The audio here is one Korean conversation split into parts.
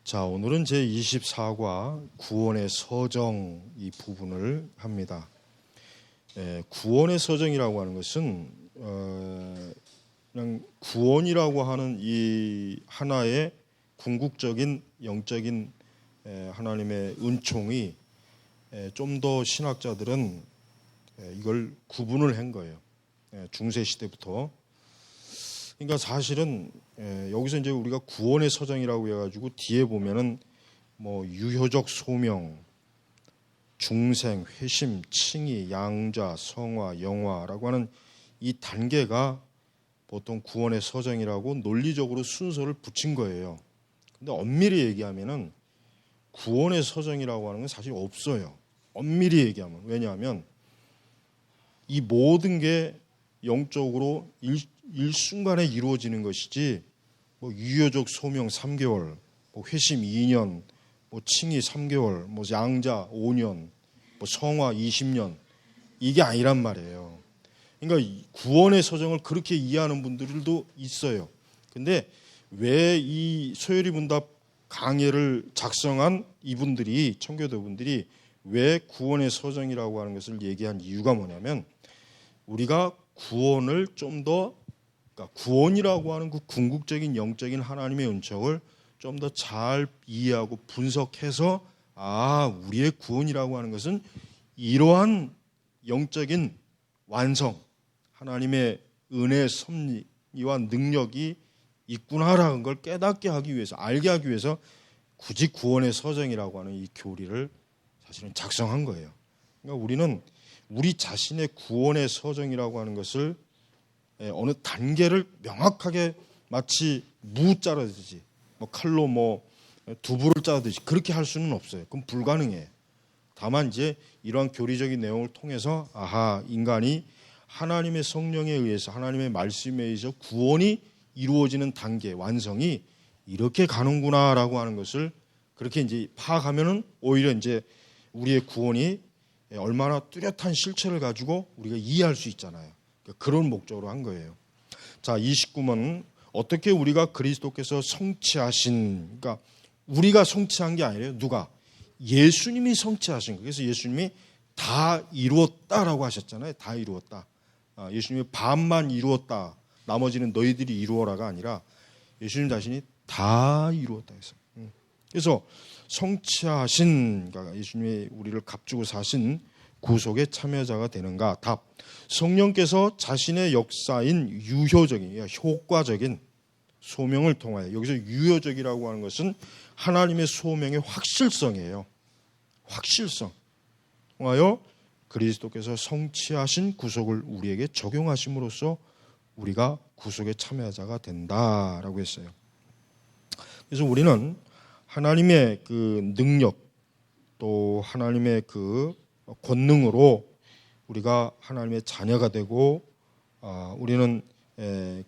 자, 오늘은 제24과 구원의 서정 이 부분을 합니다. 구원의 서정이라고 하는 것은 그냥 구원이라고 하는 이 하나의 궁극적인 영적인 하나님의 은총이 좀 더 신학자들은 이걸 구분을 한 거예요. 중세 시대부터. 그러니까 사실은 여기서 이제 우리가 구원의 서정이라고 해가지고 뒤에 보면은 뭐 유효적 소명, 중생, 회심, 칭의, 양자, 성화, 영화라고 하는 이 단계가 보통 구원의 서정이라고 논리적으로 순서를 붙인 거예요. 근데 엄밀히 얘기하면은 구원의 서정이라고 하는 건 사실 없어요. 엄밀히 얘기하면. 왜냐하면 이 모든 게 영적으로 일순간에 이루어지는 것이지 뭐 유효적 소명 3개월, 뭐 회심 2년, 뭐 칭의 3개월, 뭐 양자 5년, 뭐 성화 20년 이게 아니란 말이에요. 그러니까 구원의 서정을 그렇게 이해하는 분들도 있어요. 근데 왜 이 소요리 문답 강해를 작성한 이분들이 청교도분들이 왜 구원의 서정이라고 하는 것을 얘기한 이유가 뭐냐면 우리가 구원을 좀 더 그러니까 구원이라고 하는 그 궁극적인 영적인 하나님의 은총을 좀 더 잘 이해하고 분석해서 우리의 구원이라고 하는 것은 이러한 영적인 완성, 하나님의 은혜의 섭리와 능력이 있구나라는 걸 깨닫게 하기 위해서, 알게 하기 위해서 굳이 구원의 서정이라고 하는 이 교리를 사실은 작성한 거예요. 그러니까 우리는 우리 자신의 구원의 서정이라고 하는 것을 어느 단계를 명확하게 마치 무 자르듯이 뭐 칼로 뭐 두부를 자르듯이 그렇게 할 수는 없어요. 그건 불가능해요. 다만 이제 이러한 교리적인 내용을 통해서 인간이 하나님의 성령에 의해서 하나님의 말씀에 의해서 구원이 이루어지는 단계 완성이 이렇게 가는구나라고 하는 것을 그렇게 이제 파악하면은 오히려 이제 우리의 구원이 얼마나 뚜렷한 실체를 가지고 우리가 이해할 수 있잖아요. 그런 목적으로 한 거예요. 자, 29번은 어떻게 우리가 그리스도께서 성취하신, 그러니까 우리가 성취한 게 아니래요. 누가? 예수님이 성취하신 거예요. 그래서 예수님이 다 이루었다라고 하셨잖아요. 다 이루었다. 예수님이 반만 이루었다. 나머지는 너희들이 이루어라가 아니라 예수님 자신이 다 이루었다 했어요. 그래서 성취하신, 그러니까 예수님이 우리를 값주고 사신 구속의 참여자가 되는가? 답. 성령께서 자신의 역사인 유효적인, 효과적인 소명을 통하여, 여기서 유효적이라고 하는 것은 하나님의 소명의 확실성이에요. 확실성. 통하여 그리스도께서 성취하신 구속을 우리에게 적용하심으로써 우리가 구속의 참여자가 된다라고 했어요. 그래서 우리는 하나님의 그 능력 또 하나님의 그 권능으로 우리가 하나님의 자녀가 되고 우리는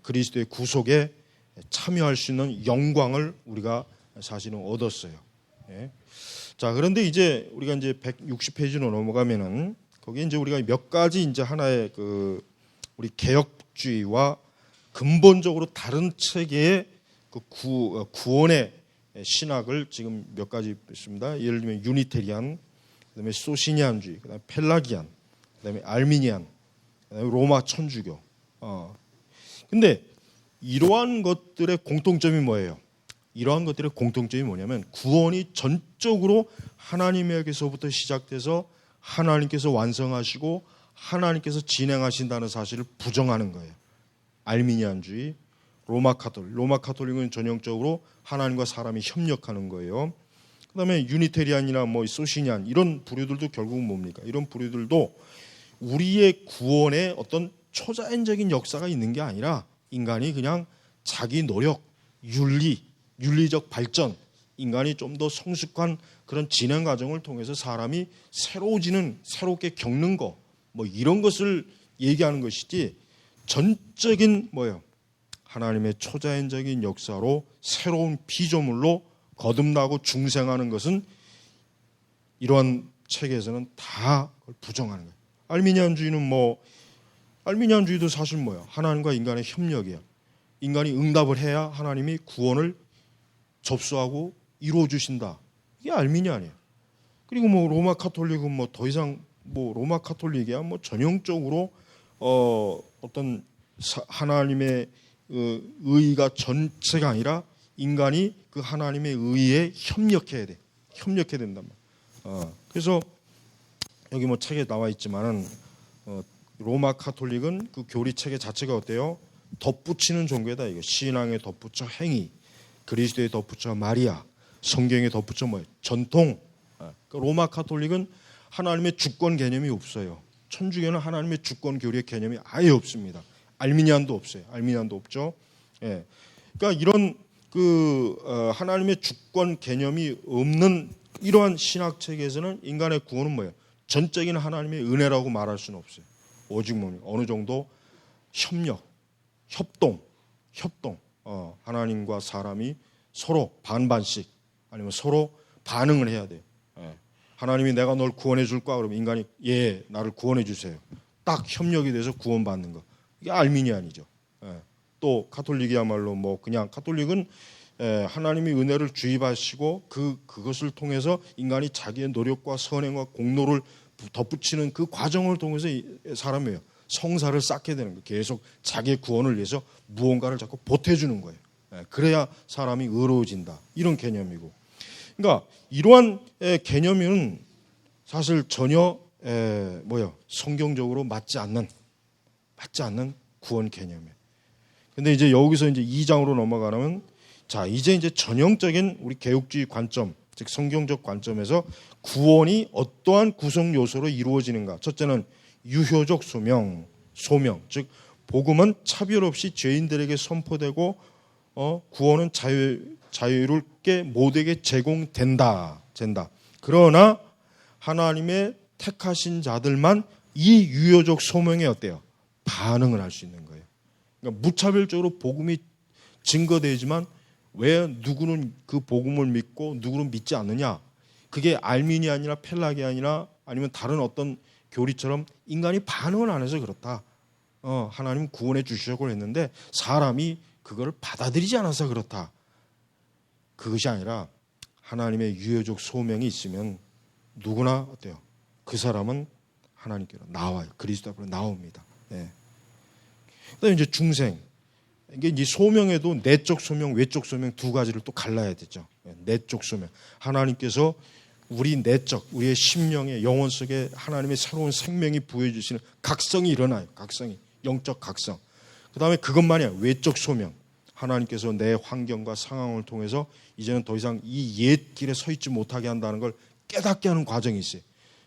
그리스도의 구속에 참여할 수 있는 영광을 우리가 사실은 얻었어요. 자, 그런데 이제 우리가 이제 160페이지로 넘어가면은 거기에 이제 우리가 몇 가지 이제 하나의 그 우리 개혁주의와 근본적으로 다른 체계의 그 구원의 신학을 지금 몇 가지 있습니다. 예를 들면 유니테리안, 그다음에 소시니안주의, 그다음에 펠라기안, 그다음에 알미니안, 그다음에 로마 천주교. 근데 이러한 것들의 공통점이 뭐예요? 이러한 것들의 공통점이 뭐냐면 구원이 전적으로 하나님에게서부터 시작돼서 하나님께서 완성하시고 하나님께서 진행하신다는 사실을 부정하는 거예요. 알미니안주의, 로마 카톨릭은 전형적으로 하나님과 사람이 협력하는 거예요. 그다음에 유니테리안이나 뭐 소시니안 이런 부류들도 결국은 뭡니까? 이런 부류들도 우리의 구원에 어떤 초자연적인 역사가 있는 게 아니라 인간이 그냥 자기 노력, 윤리적 발전, 인간이 좀 더 성숙한 그런 진행 과정을 통해서 사람이 새롭게 겪는 거, 뭐 이런 것을 얘기하는 것이지 전적인 뭐예요? 하나님의 초자연적인 역사로 새로운 피조물로 거듭나고 중생하는 것은 이러한 책에서는 다 그걸 부정하는 거예요. 알미니안주의도 사실 뭐야? 하나님과 인간의 협력이에요. 인간이 응답을 해야 하나님이 구원을 접수하고 이루어 주신다. 이게 알미니안이에요. 그리고 뭐 로마 카톨릭은 뭐 더 이상 뭐 로마 카톨릭이야 뭐 전형적으로 어떤 하나님의 의가 전체가 아니라 인간이 그 하나님의 의에 협력해야 돼. 협력해야 된단 말이야. 그래서 여기 뭐 책에 나와 있지만은 로마 카톨릭은 그 교리 체계 자체가 어때요? 덧붙이는 종교다 이거. 신앙에 덧붙여 행위, 그리스도에 덧붙여 마리아, 성경에 덧붙여 뭐 전통. 로마 카톨릭은 하나님의 주권 개념이 없어요. 천주교는 하나님의 주권 교리의 개념이 아예 없습니다. 알미니안도 없어요. 알미니안도 없죠. 예. 그러니까 이런 하나님의 주권 개념이 없는 이러한 신학 체계에서는 인간의 구원은 뭐예요? 전적인 하나님의 은혜라고 말할 수는 없어요. 오직 뭡니까? 어느 정도 협력, 협동. 하나님과 사람이 서로 반반씩 아니면 서로 반응을 해야 돼요. 예. 하나님이 내가 널 구원해 줄까? 그러면 인간이 예, 나를 구원해 주세요. 딱 협력이 돼서 구원받는 거. 이게 알미니안이죠. 예. 또 카톨릭이야말로 뭐 그냥 카톨릭은 하나님이 은혜를 주입하시고 그것을 통해서 인간이 자기의 노력과 선행과 공로를 덧붙이는 그 과정을 통해서 사람이에요. 성사를 쌓게 되는 거예요. 계속 자기의 구원을 위해서 무언가를 자꾸 보태주는 거예요. 그래야 사람이 의로워진다. 이런 개념이고. 그러니까 이러한 개념은 사실 전혀 성경적으로 맞지 않는 구원 개념이에요. 근데 이제 여기서 이제 2장으로 넘어가면 자, 이제 전형적인 우리 개혁주의 관점, 즉 성경적 관점에서 구원이 어떠한 구성 요소로 이루어지는가? 첫째는 유효적 소명, 즉 복음은 차별 없이 죄인들에게 선포되고 구원은 자유롭게 모두에게 제공된다. 그러나 하나님의 택하신 자들만 이 유효적 소명에 어때요? 반응을 할 수 있는 거예요. 그러니까 무차별적으로 복음이 증거되지만 왜 누구는 그 복음을 믿고 누구는 믿지 않느냐? 그게 알미니안이나 펠라기안이나 아니면 다른 어떤 교리처럼 인간이 반응을 안 해서 그렇다. 하나님 구원해 주시려고 했는데 사람이 그걸 받아들이지 않아서 그렇다. 그것이 아니라 하나님의 유효적 소명이 있으면 누구나 어때요? 그 사람은 하나님께로 나와요. 그리스도 앞으로 나옵니다. 네. 그다음에 이제 중생. 이게 이제 소명에도 내적 소명, 외적 소명 두 가지를 또 갈라야 되죠. 내적 소명. 하나님께서 우리 내적, 우리의 심령의 영혼 속에 하나님의 새로운 생명이 부여해 주시는 각성이 일어나요. 각성이. 영적 각성. 그다음에 그것만이 아니라 외적 소명. 하나님께서 내 환경과 상황을 통해서 이제는 더 이상 이 옛 길에 서 있지 못하게 한다는 걸 깨닫게 하는 과정이 있어요.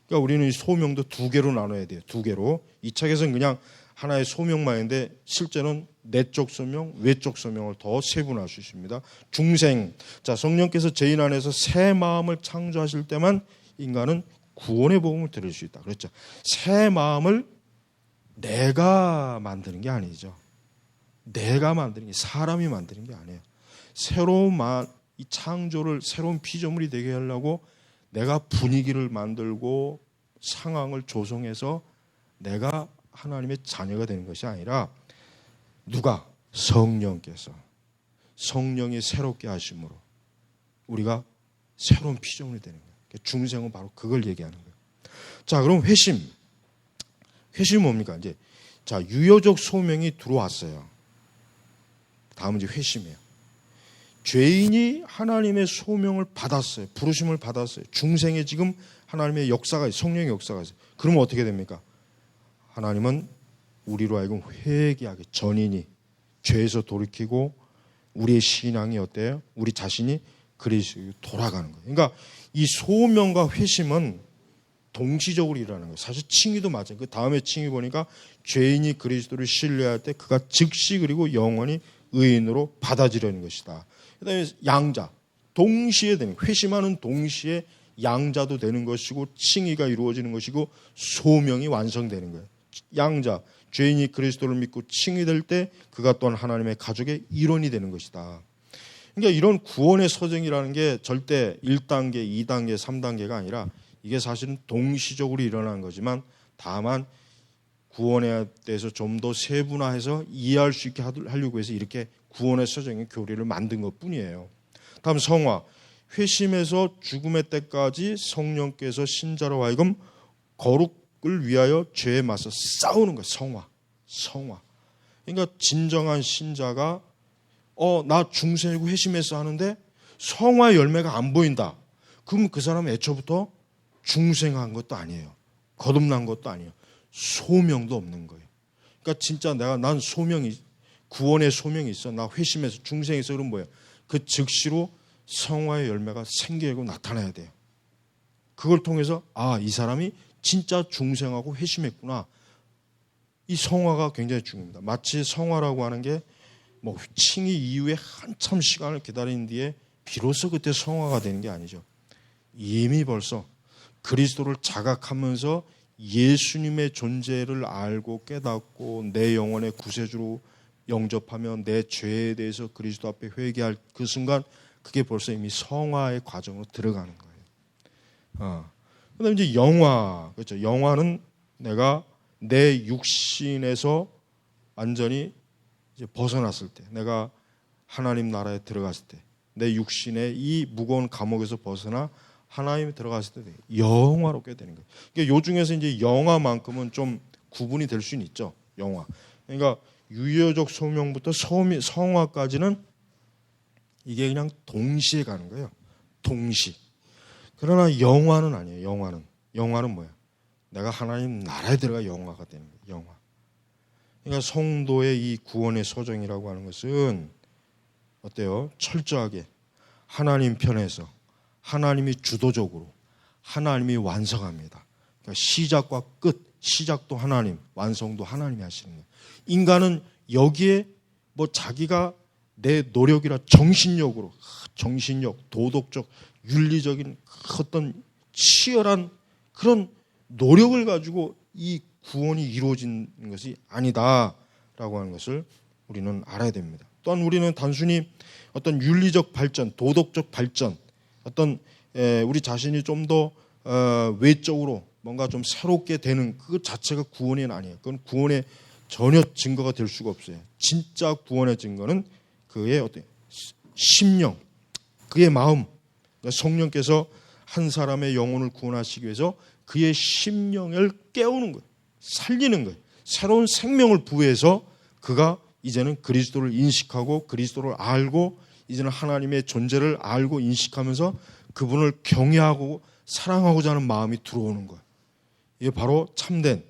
그러니까 우리는 이 소명도 두 개로 나눠야 돼요. 두 개로. 이 책에서는 그냥 하나의 소명만인데 실제는 내적 소명, 외적 소명을 더 세분화할 수 있습니다. 중생. 자, 성령께서 죄인 안에서 새 마음을 창조하실 때만 인간은 구원의 복음을 들을 수 있다. 그렇죠. 새 마음을 내가 만드는 게 아니죠. 내가 만드는 게 사람이 만드는 게 아니에요. 새로운 이 창조를 새로운 피조물이 되게 하려고 내가 분위기를 만들고 상황을 조성해서 내가 하나님의 자녀가 되는 것이 아니라 누가? 성령께서 성령이 새롭게 하심으로 우리가 새로운 피조물이 되는 거예요. 중생은 바로 그걸 얘기하는 거예요. 자, 그럼 회심이 뭡니까? 이제 자, 유효적 소명이 들어왔어요. 다음은 이제 회심이에요. 죄인이 하나님의 소명을 받았어요. 부르심을 받았어요. 중생에 지금 하나님의 역사가 있어요. 성령의 역사가 있어요. 그러면 어떻게 됩니까? 하나님은 우리로 하여금 회개하게 전인이 죄에서 돌이키고 우리의 신앙이 어때요? 우리 자신이 그리스도로 돌아가는 거예요. 그러니까 이 소명과 회심은 동시적으로 일어나는 거예요. 사실 칭의도 맞아요. 그 다음에 칭의 보니까 죄인이 그리스도를 신뢰할 때 그가 즉시 그리고 영원히 의인으로 받아들이는 것이다. 그다음에 양자 동시에 되는 회심하는 동시에 양자도 되는 것이고 칭의가 이루어지는 것이고 소명이 완성되는 거예요. 양자 죄인이 그리스도를 믿고 칭의될 때 그가 또한 하나님의 가족의 일원이 되는 것이다. 그러니까 이런 구원의 서정이라는 게 절대 1단계, 2단계, 3단계가 아니라 이게 사실은 동시적으로 일어나는 거지만 다만 구원에 대해서 좀 더 세분화해서 이해할 수 있게 하려고 해서 이렇게 구원의 서정의 교리를 만든 것뿐이에요. 다음 성화. 회심에서 죽음의 때까지 성령께서 신자로 하여금 거룩을 위하여 죄에 맞서 싸우는 거예요. 성화. 그러니까 진정한 신자가 나 중생이고 회심해서 하는데 성화의 열매가 안 보인다. 그럼 그 사람은 애초부터 중생한 것도 아니에요. 거듭난 것도 아니에요. 소명도 없는 거예요. 그러니까 진짜 난 소명이, 구원의 소명이 있어. 나 회심해서 중생에서 그럼 뭐예요? 그 즉시로 성화의 열매가 생기고 나타나야 돼요. 그걸 통해서 이 사람이 진짜 중생하고 회심했구나. 이 성화가 굉장히 중요합니다. 마치 성화라고 하는 게 뭐 칭의 이후에 한참 시간을 기다린 뒤에 비로소 그때 성화가 되는 게 아니죠. 이미 벌써 그리스도를 자각하면서 예수님의 존재를 알고 깨닫고 내 영혼의 구세주로 영접하며 내 죄에 대해서 그리스도 앞에 회개할 그 순간, 그게 벌써 이미 성화의 과정으로 들어가는 거예요. 그다음에 이제 영화, 그렇죠. 영화는 내가 내 육신에서 완전히 이제 벗어났을 때, 내가 하나님 나라에 들어갔을 때, 내 육신의 이 무거운 감옥에서 벗어나 하나님이 들어갔을 때 영화롭게 되는 거예요. 그러니까 요 중에서 이제 영화만큼은 좀 구분이 될 수는 있죠. 영화. 그러니까 유효적 소명부터 성화까지는 이게 그냥 동시에 가는 거예요. 동시. 그러나 영화는 아니에요. 영화는 뭐야? 내가 하나님 나라에 들어가 영화가 되는 거예요. 영화. 그러니까 성도의 이 구원의 소정이라고 하는 것은 어때요? 철저하게 하나님 편에서 하나님이 주도적으로 하나님이 완성합니다. 그러니까 시작과 끝, 시작도 하나님, 완성도 하나님이 하시는 거예요. 인간은 여기에 뭐 자기가 내 노력이라 정신력, 도덕적, 윤리적인 어떤 치열한 그런 노력을 가지고 이 구원이 이루어진 것이 아니다라고 하는 것을 우리는 알아야 됩니다. 또한 우리는 단순히 어떤 윤리적 발전, 도덕적 발전, 어떤 우리 자신이 좀 더 외적으로 뭔가 좀 새롭게 되는 그 자체가 구원이 아니에요. 그건 구원의 전혀 증거가 될 수가 없어요. 진짜 구원의 증거는 그의 어떤 심령, 그의 마음, 그러니까 성령께서 한 사람의 영혼을 구원하시기 위해서 그의 심령을 깨우는 거예요. 살리는 거예요. 새로운 생명을 부여해서 그가 이제는 그리스도를 인식하고 그리스도를 알고 이제는 하나님의 존재를 알고 인식하면서 그분을 경외하고 사랑하고자 하는 마음이 들어오는 거예요. 이게 바로 참된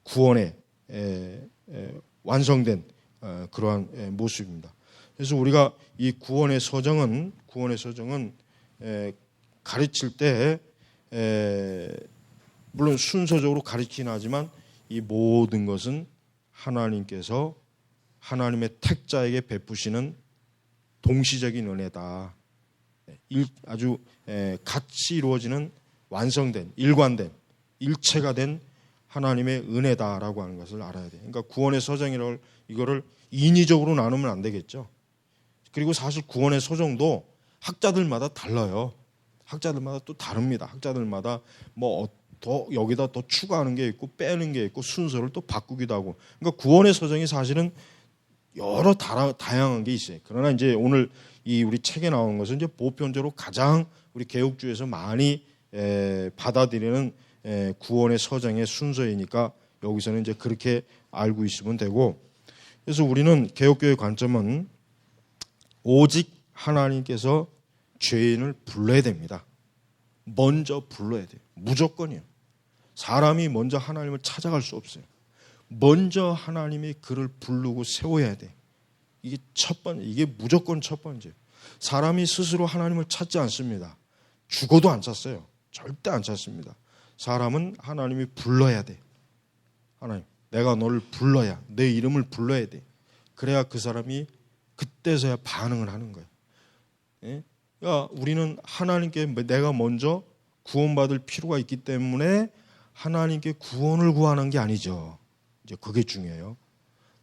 구원의 완성된 그러한 모습입니다. 그래서 우리가 이 구원의 서정은 가르칠 때 물론 순서적으로 가르치긴 하지만 이 모든 것은 하나님께서 하나님의 택자에게 베푸시는 동시적인 은혜다. 아주 같이 이루어지는 완성된, 일관된, 일체가 된 하나님의 은혜다라고 하는 것을 알아야 돼요. 그러니까 구원의 서정이를 이거를 인위적으로 나누면 안 되겠죠. 그리고 사실 구원의 서정도 학자들마다 달라요. 학자들마다 또 다릅니다. 학자들마다 뭐 더 여기다 더 추가하는 게 있고 빼는 게 있고 순서를 또 바꾸기도 하고. 그러니까 구원의 서정이 사실은 여러 다양한 게 있어요. 그러나 이제 오늘 이 우리 책에 나오는 것은 이제 보편적으로 가장 우리 개혁주의에서 많이 받아들이는 구원의 서정의 순서이니까 여기서는 이제 그렇게 알고 있으면 되고. 그래서 우리는 개혁교의 관점은 오직 하나님께서 죄인을 불러야 됩니다. 먼저 불러야 돼요. 무조건이에요. 사람이 먼저 하나님을 찾아갈 수 없어요. 먼저 하나님이 그를 부르고 세워야 돼. 이게 첫 번째, 이게 무조건 첫 번째예요. 사람이 스스로 하나님을 찾지 않습니다. 죽어도 안 찾어요. 절대 안 찾습니다. 사람은 하나님이 불러야 돼. 하나님, 내가 너를 불러야, 내 이름을 불러야 돼. 그래야 그 사람이 그때서야 반응을 하는 거예요. 예? 그러니까 우리는 하나님께 내가 먼저 구원받을 필요가 있기 때문에 하나님께 구원을 구하는 게 아니죠. 이제 그게 중요해요.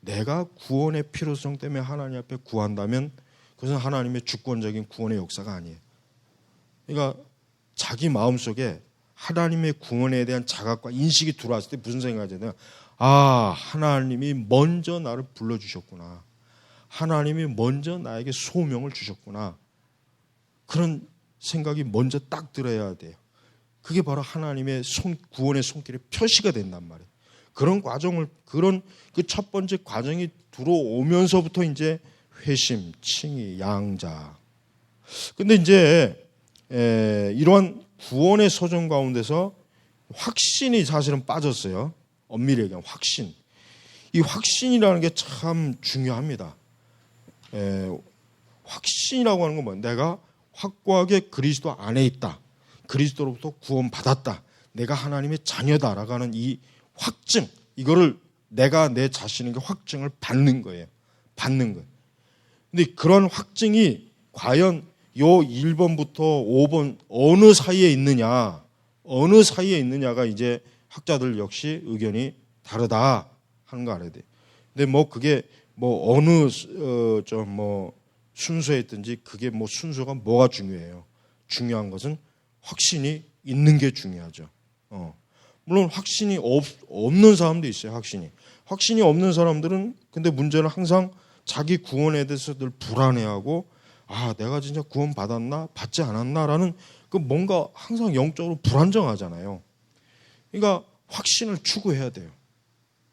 내가 구원의 필요성 때문에 하나님 앞에 구한다면 그것은 하나님의 주권적인 구원의 역사가 아니에요. 그러니까 자기 마음속에 하나님의 구원에 대한 자각과 인식이 들어왔을 때 무슨 생각이 드냐? 하나님이 먼저 나를 불러주셨구나. 하나님이 먼저 나에게 소명을 주셨구나. 그런 생각이 먼저 딱 들어야 돼요. 그게 바로 하나님의 구원의 손길에 표시가 된단 말이에요. 그런 과정을, 그 첫 번째 과정이 들어오면서부터 이제 회심, 칭의, 양자. 근데 이제 이러한 구원의 서정 가운데서 확신이 사실은 빠졌어요. 엄밀히 얘기하면 확신. 이 확신이라는 게 참 중요합니다. 확신이라고 하는 건 뭐예요? 내가 확고하게 그리스도 안에 있다. 그리스도로부터 구원받았다. 내가 하나님의 자녀다라고 하는 이 확증, 이거를 내가 내 자신에게 확증을 받는 거예요. 받는 거예요. 근데 그런 확증이 과연 요 1번부터 5번 어느 사이에 있느냐가 이제 학자들 역시 의견이 다르다 하는 거 알아야 돼요. 근데 뭐 그게 뭐 어느 순서에 있든지 그게 뭐 순서가 뭐가 중요해요. 중요한 것은 확신이 있는 게 중요하죠. 물론 확신이 없는 사람도 있어요. 확신이 없는 사람들은 근데 문제는 항상 자기 구원에 대해서 늘 불안해하고 내가 진짜 구원 받았나 받지 않았나라는 그 뭔가 항상 영적으로 불안정하잖아요. 그러니까 확신을 추구해야 돼요.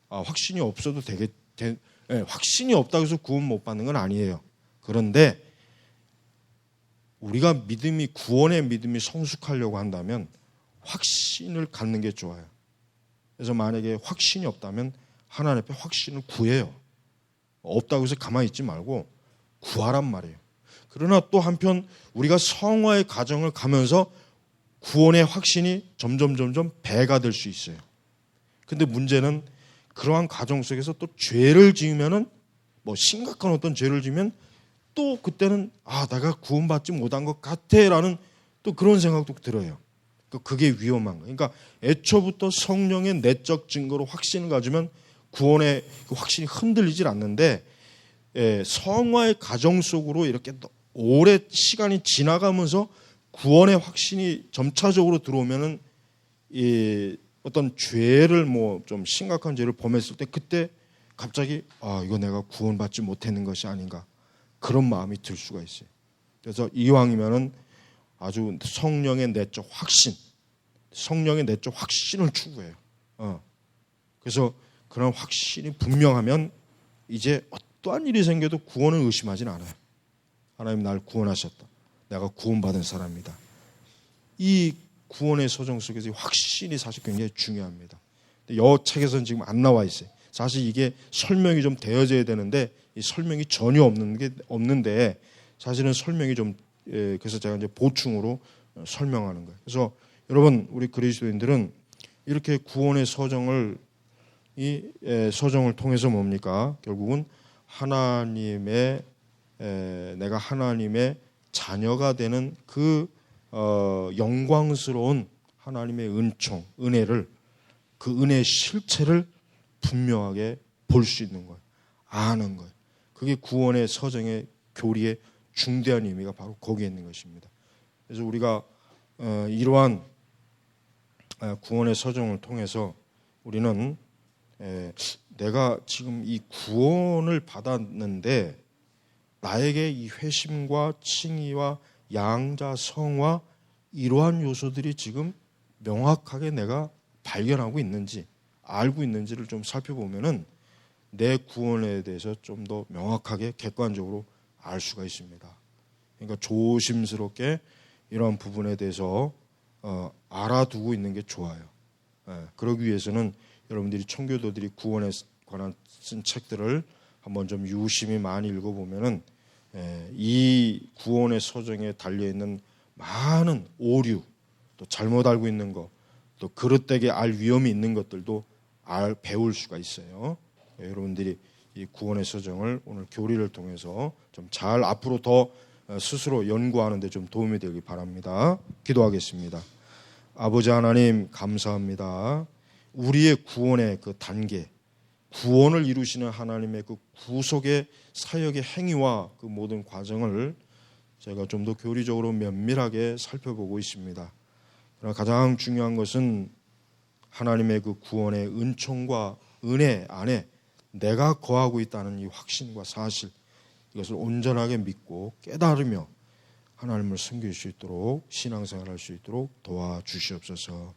확신이 없어도 확신이 없다고 해서 구원 못 받는 건 아니에요. 그런데 우리가 구원의 믿음이 성숙하려고 한다면 확신을 갖는 게 좋아요. 그래서 만약에 확신이 없다면 하나님 앞에 확신을 구해요. 없다고 해서 가만히 있지 말고 구하란 말이에요. 그러나 또 한편 우리가 성화의 과정을 가면서 구원의 확신이 점점 배가 될 수 있어요. 근데 문제는 그러한 과정 속에서 또 죄를 지으면은 심각한 어떤 죄를 지으면 또 그때는 내가 구원받지 못한 것 같아라는 또 그런 생각도 들어요. 그게 위험한 거예요. 그러니까 애초부터 성령의 내적 증거로 확신을 가지면 구원의 그 확신이 흔들리질 않는데 성화의 과정 속으로 이렇게 오래 시간이 지나가면서 구원의 확신이 점차적으로 들어오면은 어떤 죄를 좀 심각한 죄를 범했을 때 그때 갑자기 이거 내가 구원받지 못했는 것이 아닌가 그런 마음이 들 수가 있어요. 그래서 이왕이면은 아주 성령의 내적 확신을 추구해요. 그래서 그런 확신이 분명하면 이제 어떠한 일이 생겨도 구원을 의심하지는 않아요. 하나님 날 구원하셨다. 내가 구원받은 사람이다. 이 구원의 서정 속에서 확신이 사실 굉장히 중요합니다. 이 책에서는 지금 안 나와 있어요. 사실 이게 설명이 좀 되어져야 되는데 이 설명이 전혀 없는데 사실은 설명이 좀 그래서 제가 이제 보충으로 설명하는 거예요. 그래서 여러분 우리 그리스도인들은 이렇게 구원의 서정을 통해서 뭡니까? 결국은 내가 하나님의 자녀가 되는 그 영광스러운 하나님의 은혜를 그 은혜의 실체를 분명하게 볼 수 있는 거예요. 아는 거예요. 그게 구원의 서정의 교리의 중대한 의미가 바로 거기에 있는 것입니다. 그래서 우리가 이러한 구원의 서정을 통해서 우리는 내가 지금 이 구원을 받았는데 나에게 이 회심과 칭의와 양자, 성화 이러한 요소들이 지금 명확하게 내가 발견하고 있는지 알고 있는지를 좀 살펴보면은 내 구원에 대해서 좀 더 명확하게 객관적으로 알 수가 있습니다. 그러니까 조심스럽게 이러한 부분에 대해서 알아두고 있는 게 좋아요. 그러기 위해서는 여러분들이 청교도들이 구원에 관한 쓴 책들을 한번 좀 유심히 많이 읽어보면은 이 구원의 서정에 달려있는 많은 오류, 또 잘못 알고 있는 것, 또 그릇되게 알 위험이 있는 것들도 배울 수가 있어요. 여러분들이 이 구원의 서정을 오늘 교리를 통해서 좀 잘 앞으로 더 스스로 연구하는 데 좀 도움이 되길 바랍니다. 기도하겠습니다. 아버지 하나님 감사합니다. 우리의 구원의 그 단계, 구원을 이루시는 하나님의 그 구속의 사역의 행위와 그 모든 과정을 제가 좀 더 교리적으로 면밀하게 살펴보고 있습니다. 그러나 가장 중요한 것은 하나님의 그 구원의 은총과 은혜 안에 내가 거하고 있다는 이 확신과 사실, 이것을 온전하게 믿고 깨달으며 하나님을 섬길 수 있도록 신앙생활할 수 있도록 도와주시옵소서.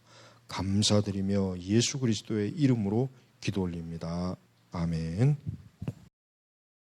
감사드리며 예수 그리스도의 이름으로 기도 올립니다. 아멘.